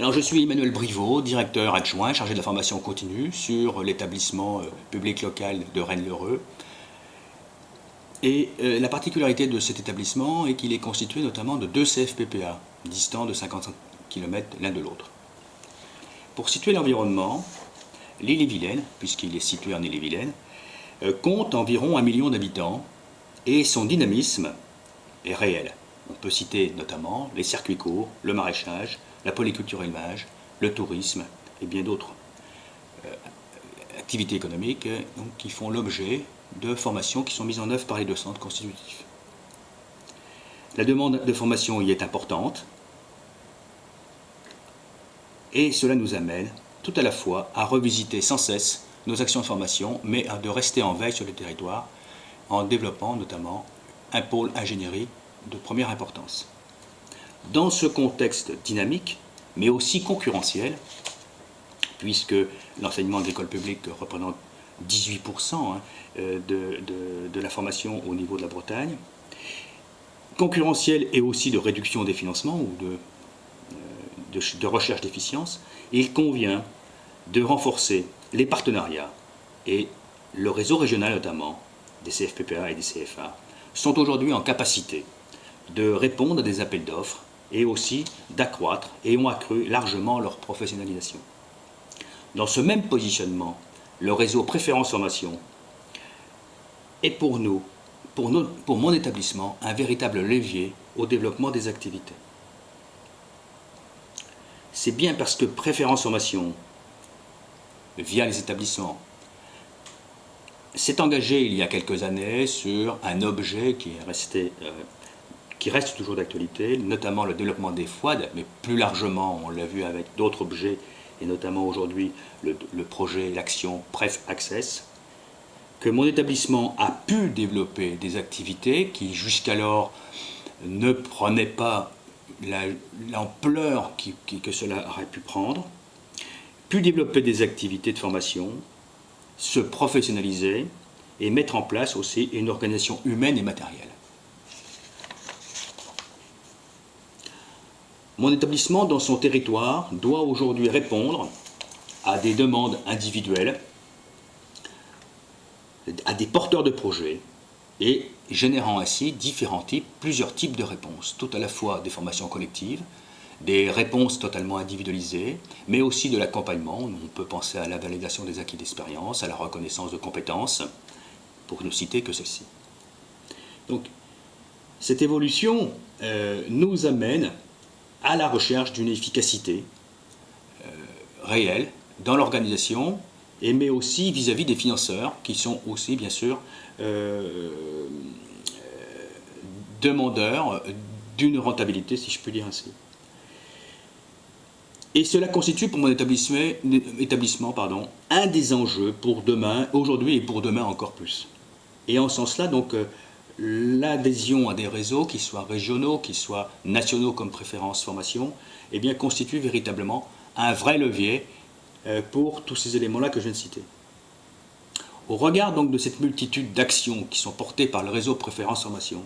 Alors je suis Emmanuel Briveau, directeur adjoint chargé de la formation continue sur l'établissement public local de Rennes-le-Reux. Et la particularité de cet établissement est qu'il est constitué notamment de 2 CFPPA, distants de 55 km l'un de l'autre. Pour situer l'environnement, l'Ille-et-Vilaine, puisqu'il est situé en Ille-et-Vilaine, compte environ 1 million d'habitants et son dynamisme est réel. On peut citer notamment les circuits courts, le maraîchage, la polyculture-élevage, le tourisme et bien d'autres activités économiques donc, qui font l'objet de formations qui sont mises en œuvre par les deux centres constitutifs. La demande de formation y est importante et cela nous amène tout à la fois à revisiter sans cesse nos actions de formation, mais de rester en veille sur le territoire en développant notamment un pôle ingénierie de première importance. Dans ce contexte dynamique, mais aussi concurrentiel, puisque l'enseignement de l'école publique représente 18% de la formation au niveau de la Bretagne, concurrentiel et aussi de réduction des financements ou de recherche d'efficience, il convient de renforcer les partenariats et le réseau régional notamment des CFPPA et des CFA sont aujourd'hui en capacité de répondre à des appels d'offres et aussi d'accroître et ont accru largement leur professionnalisation. Dans ce même positionnement, le réseau Préférence Formation est pour nous, pour mon établissement, un véritable levier au développement des activités. C'est bien parce que Préférence Formation, via les établissements, s'est engagé il y a quelques années sur un objet qui reste toujours d'actualité, notamment le développement des FOAD, mais plus largement, on l'a vu avec d'autres objets, et notamment aujourd'hui le projet, l'action Pref Access, que mon établissement a pu développer des activités qui jusqu'alors ne prenaient pas l'ampleur que cela aurait pu prendre, pu développer des activités de formation, se professionnaliser et mettre en place aussi une organisation humaine et matérielle. Mon établissement, dans son territoire, doit aujourd'hui répondre à des demandes individuelles, à des porteurs de projets, et générant ainsi plusieurs types de réponses, tout à la fois des formations collectives, des réponses totalement individualisées, mais aussi de l'accompagnement. On peut penser à la validation des acquis d'expérience, à la reconnaissance de compétences, pour ne citer que ceci. Donc, cette évolution nous amène à la recherche d'une efficacité réelle dans l'organisation, mais aussi vis-à-vis des financeurs, qui sont aussi, bien sûr, demandeurs d'une rentabilité, si je peux dire ainsi. Et cela constitue pour mon établissement un des enjeux pour demain, aujourd'hui et pour demain encore plus. Et en ce sens-là, donc, l'adhésion à des réseaux, qu'ils soient régionaux, qu'ils soient nationaux comme Préférence Formation, eh bien, constitue véritablement un vrai levier pour tous ces éléments-là que je viens de citer. Au regard donc de cette multitude d'actions qui sont portées par le réseau Préférence Formation,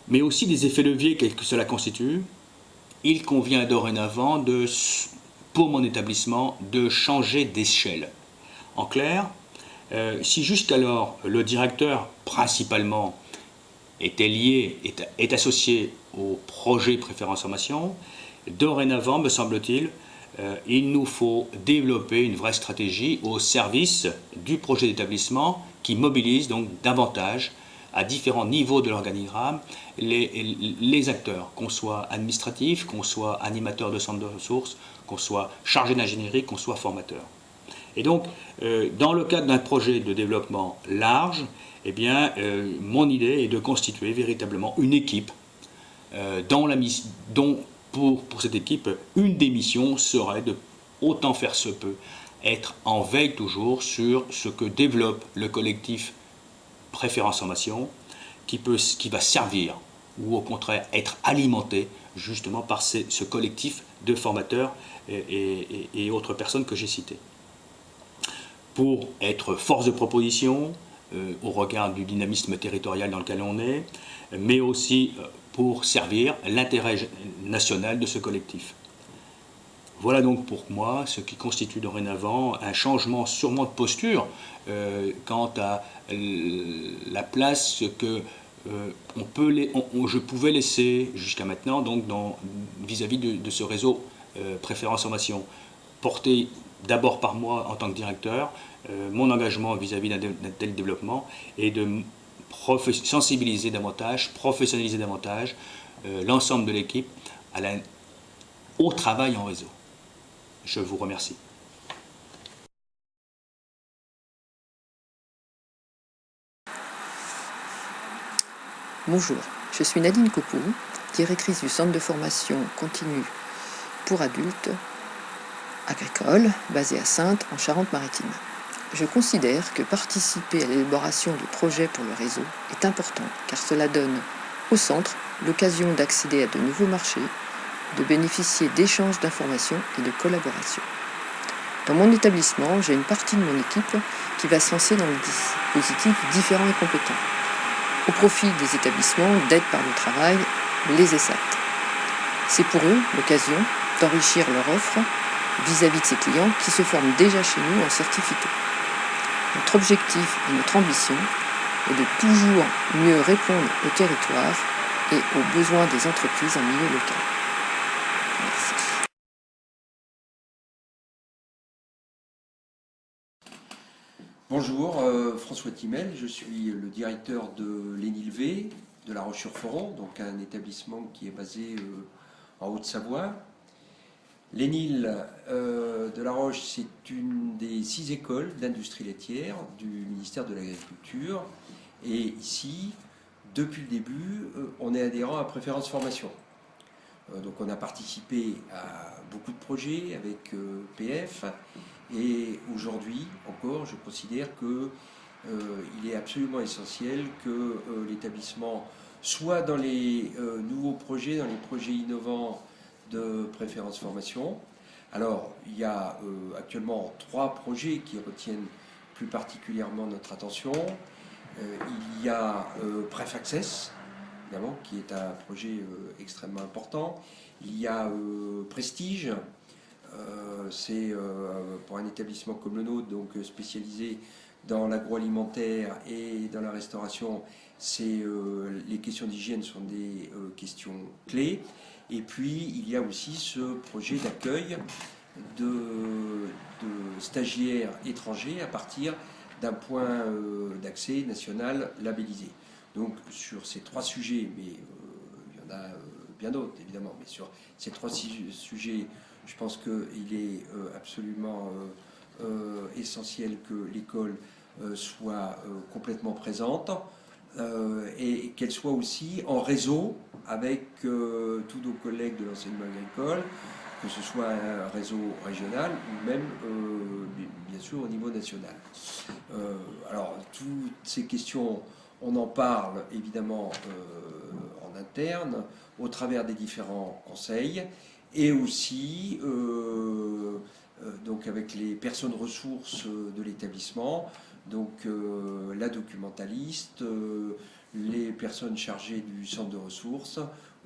mais aussi des effets leviers que cela constitue, il convient dorénavant, pour mon établissement, de changer d'échelle. En clair, si jusqu'alors le directeur principalement est associé au projet Préférence Formation, dorénavant, me semble-t-il, il nous faut développer une vraie stratégie au service du projet d'établissement qui mobilise donc davantage à différents niveaux de l'organigramme les acteurs, qu'on soit administratif, qu'on soit animateur de centre de ressources, qu'on soit chargé d'ingénierie, qu'on soit formateur. Et donc, dans le cadre d'un projet de développement large, eh bien, mon idée est de constituer véritablement une équipe dont pour cette équipe, une des missions serait de, autant faire se peut, être en veille toujours sur ce que développe le collectif Préférence Formation, qui va servir, ou au contraire être alimenté justement par ce collectif de formateurs et autres personnes que j'ai citées. Pour être force de proposition, au regard du dynamisme territorial dans lequel on est, mais aussi pour servir l'intérêt national de ce collectif. Voilà donc pour moi ce qui constitue dorénavant un changement sûrement de posture quant à la place que je pouvais laisser jusqu'à maintenant donc vis-à-vis de ce réseau Préférence Formation, porté d'abord par moi en tant que directeur, mon engagement vis-à-vis d'un tel développement et de sensibiliser davantage, professionnaliser davantage l'ensemble de l'équipe au travail en réseau. Je vous remercie. Bonjour, je suis Nadine Copou, directrice du centre de formation continue pour adultes agricole basé à Saintes en Charente-Maritime. Je considère que participer à l'élaboration de projets pour le réseau est important car cela donne au centre l'occasion d'accéder à de nouveaux marchés, de bénéficier d'échanges d'informations et de collaboration. Dans mon établissement, j'ai une partie de mon équipe qui va se lancer dans le dispositif différents et compétents, au profit des établissements d'aide par le travail, les ESAT. C'est pour eux l'occasion d'enrichir leur offre vis-à-vis de ces clients qui se forment déjà chez nous en certificat. Notre objectif et notre ambition est de toujours mieux répondre au territoire et aux besoins des entreprises en milieu local. Merci. Bonjour, François Timel, je suis le directeur de l'ENILV de La Roche-sur-Foron, donc un établissement qui est basé en Haute-Savoie. L'ENIL de La Roche, c'est une des 6 écoles d'industrie laitière du ministère de l'Agriculture. Et ici, depuis le début, on est adhérent à Préférence Formation. Donc on a participé à beaucoup de projets avec PF. Et aujourd'hui encore, je considère qu'il est absolument essentiel que l'établissement soit dans les nouveaux projets, dans les projets innovants de Préférence Formation. Alors, il y a actuellement 3 projets qui retiennent plus particulièrement notre attention. Il y a Pref Access, évidemment, qui est un projet extrêmement important. Il y a Prestige. C'est pour un établissement comme le nôtre, donc spécialisé dans l'agroalimentaire et dans la restauration, les questions d'hygiène sont des questions clés. Et puis il y a aussi ce projet d'accueil de stagiaires étrangers à partir d'un point d'accès national labellisé. Donc sur ces 3 sujets, mais il y en a bien d'autres évidemment, mais sur ces 3 sujets, je pense qu'il est absolument essentiel que l'école soit complètement présente et qu'elle soit aussi en réseau avec tous nos collègues de l'enseignement agricole, que ce soit un réseau régional ou même bien sûr au niveau national. Alors toutes ces questions, on en parle évidemment en interne au travers des différents conseils, et aussi donc avec les personnes ressources de l'établissement, donc la documentaliste, les personnes chargées du centre de ressources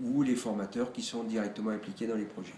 ou les formateurs qui sont directement impliqués dans les projets.